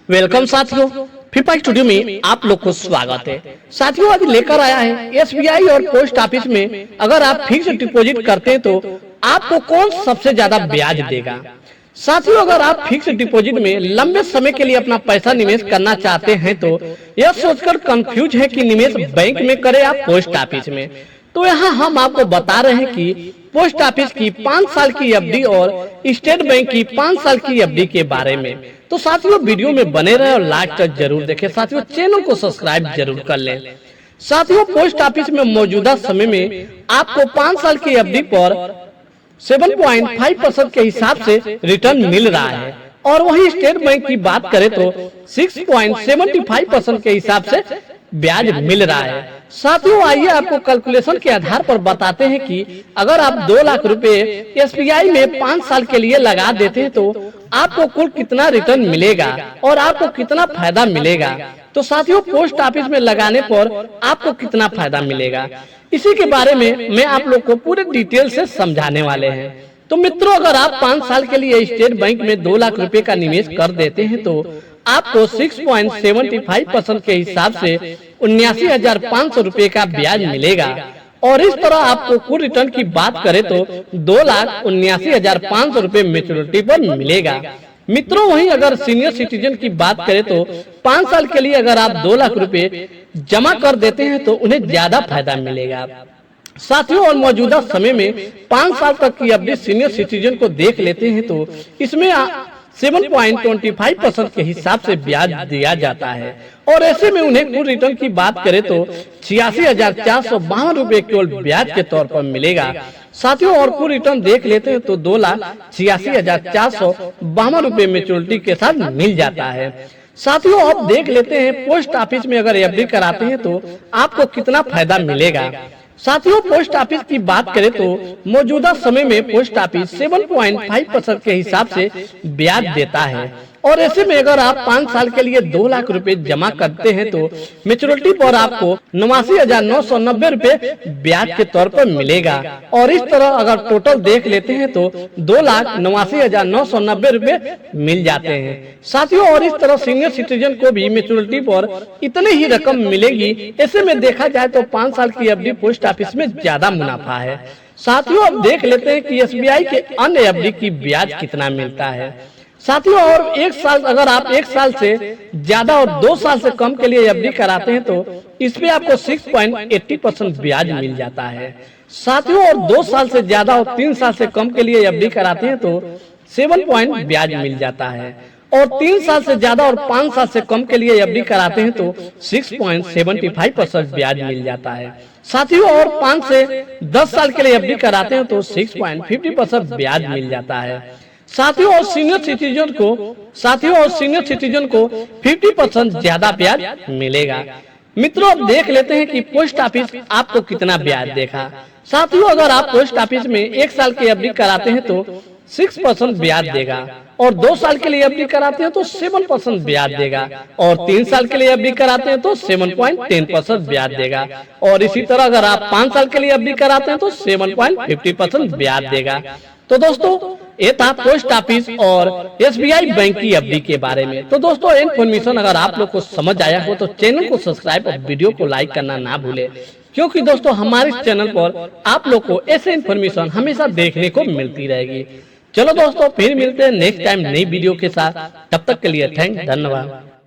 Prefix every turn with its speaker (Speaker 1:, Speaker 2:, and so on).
Speaker 1: Welcome साथियों, FIFA studio में आप लोग को स्वागत है। साथियों, अभी लेकर आया है एसबीआई और पोस्ट ऑफिस में अगर आप फिक्स डिपॉजिट करते हैं तो आपको कौन सबसे ज्यादा ब्याज देगा। साथियों, अगर आप फिक्स डिपॉजिट में लंबे समय के लिए अपना पैसा निवेश करना चाहते हैं तो यह सोचकर कंफ्यूज है कि निवेश बैंक में करें या पोस्ट ऑफिस में, तो यहाँ हम आपको बता रहे हैं कि पोस्ट ऑफिस की 5 साल की एफडी और स्टेट बैंक की 5 साल की एफडी के बारे में। तो साथियों, वीडियो में बने रहे और लास्ट तक जरूर देखें। साथियों, चैनल को सब्सक्राइब जरूर कर लें। साथियों, पोस्ट ऑफिस में मौजूदा समय में आपको 5 साल की एफडी पर 7.5% के हिसाब से रिटर्न मिल रहा है और वहीं स्टेट बैंक की बात करें तो 6.75% के हिसाब से ब्याज मिल रहा है। साथियों, आइए आपको कैलकुलेशन के आधार पर बताते हैं कि अगर आप 2 लाख रुपए एसबीआई में 5 साल के लिए लगा देते हैं तो आपको कुल कितना रिटर्न मिलेगा और आपको कितना फायदा मिलेगा। तो साथियों, पोस्ट ऑफिस में लगाने पर आपको कितना फायदा मिलेगा, इसी के बारे में मैं आप लोग को पूरे डिटेल से समझाने वाले हैं। तो मित्रों, अगर आप 5 साल के लिए स्टेट बैंक में 2 लाख रुपए का निवेश कर देते हैं तो आपको 6.75% के हिसाब से 79,500 रुपए का ब्याज मिलेगा और इस तरह आपको कुल रिटर्न की बात करें तो 2,79,500 रुपए मैच्योरिटी पर मिलेगा। मित्रों, वहीं अगर सीनियर सिटीजन की बात करें तो 5 साल के लिए अगर आप 2 लाख रुपए जमा कर देते हैं तो उन्हें ज्यादा फायदा मिलेगा। साथियों, और मौजूदा समय में 5 साल तक की एफडी सीनियर सिटीजन को देख लेते हैं तो इसमें 7.25% के हिसाब से ब्याज दिया जाता है और ऐसे में उन्हें कुल रिटर्न की बात करें तो 86,452 रुपए केवल ब्याज के तौर पर मिलेगा। साथियों, और कुल रिटर्न देख लेते हैं तो 2,86,452 रुपए मैच्योरिटी के साथ मिल जाता है। साथियों, अब देख लेते हैं पोस्ट ऑफिस में अगर एफडी कराते हैं तो आपको कितना फायदा मिलेगा। साथियों, पोस्ट ऑफिस की बात करें तो मौजूदा समय में पोस्ट ऑफिस 7.5% के हिसाब से ब्याज देता है और ऐसे में अगर आप 5 साल के लिए 2 लाख रुपए जमा करते हैं तो मैच्योरिटी पर आपको 89,990 रुपए ब्याज के तौर पर मिलेगा और इस तरह अगर टोटल देख लेते हैं तो 2,89,990 रुपए मिल जाते हैं। साथियों, और इस तरह सीनियर सिटीजन को भी मैच्योरिटी पर इतनी ही रकम मिलेगी। ऐसे में देखा जाए तो 5 साल की एफडी पोस्ट ऑफिस में ज्यादा मुनाफा है। साथियों, अब देख लेते हैं कि एसबीआई के अन्य एफडी की ब्याज कितना मिलता है। साथियों, और 1 साल अगर आप 1 साल से ज्यादा और 2 साल से कम के लिए एफडी कराते हैं तो इसमें आपको 6.80% ब्याज मिल जाता है। साथियों, और 2 साल से ज्यादा और 3 साल से कम के लिए एफडी कराते हैं तो 7 ब्याज मिल जाता है और 3 साल से ज्यादा और 5 साल से कम के लिए एफडी कराते हैं तो 6.75% ब्याज मिल जाता है। साथियों, और 5 से 10 साल के लिए एफडी कराते हैं तो 6.50% ब्याज मिल जाता है। साथियों, और सीनियर सिटीजन को 50% ज्यादा ब्याज मिलेगा। मित्रों, अब देख लेते हैं कि पोस्ट ऑफिस आपको कितना ब्याज देगा। साथियों, अगर आप पोस्ट ऑफिस में 1 साल की एफडी कराते हैं तो 6% ब्याज देगा और 2 साल के लिए एफडी कराते हैं तो 7% ब्याज देगा और 3 साल के लिए एफडी कराते हैं तो 7.10% ब्याज देगा और इसी तरह अगर आप 5 साल के लिए एफडी कराते हैं तो 7.50% ब्याज देगा। तो दोस्तों, ये था पोस्ट ऑफिस और एसबीआई बैंक की एफडी के बारे में। तो दोस्तों, इन्फॉर्मेशन अगर आप लोग को समझ आया हो तो चैनल को सब्सक्राइब और वीडियो को लाइक करना ना भूले, क्योंकि दोस्तों हमारे चैनल पर आप लोग को ऐसे इन्फॉर्मेशन हमेशा देखने को मिलती रहेगी। चलो दोस्तों, फिर मिलते हैं नेक्स्ट टाइम नई वीडियो के साथ। तब तक के लिए धन्यवाद।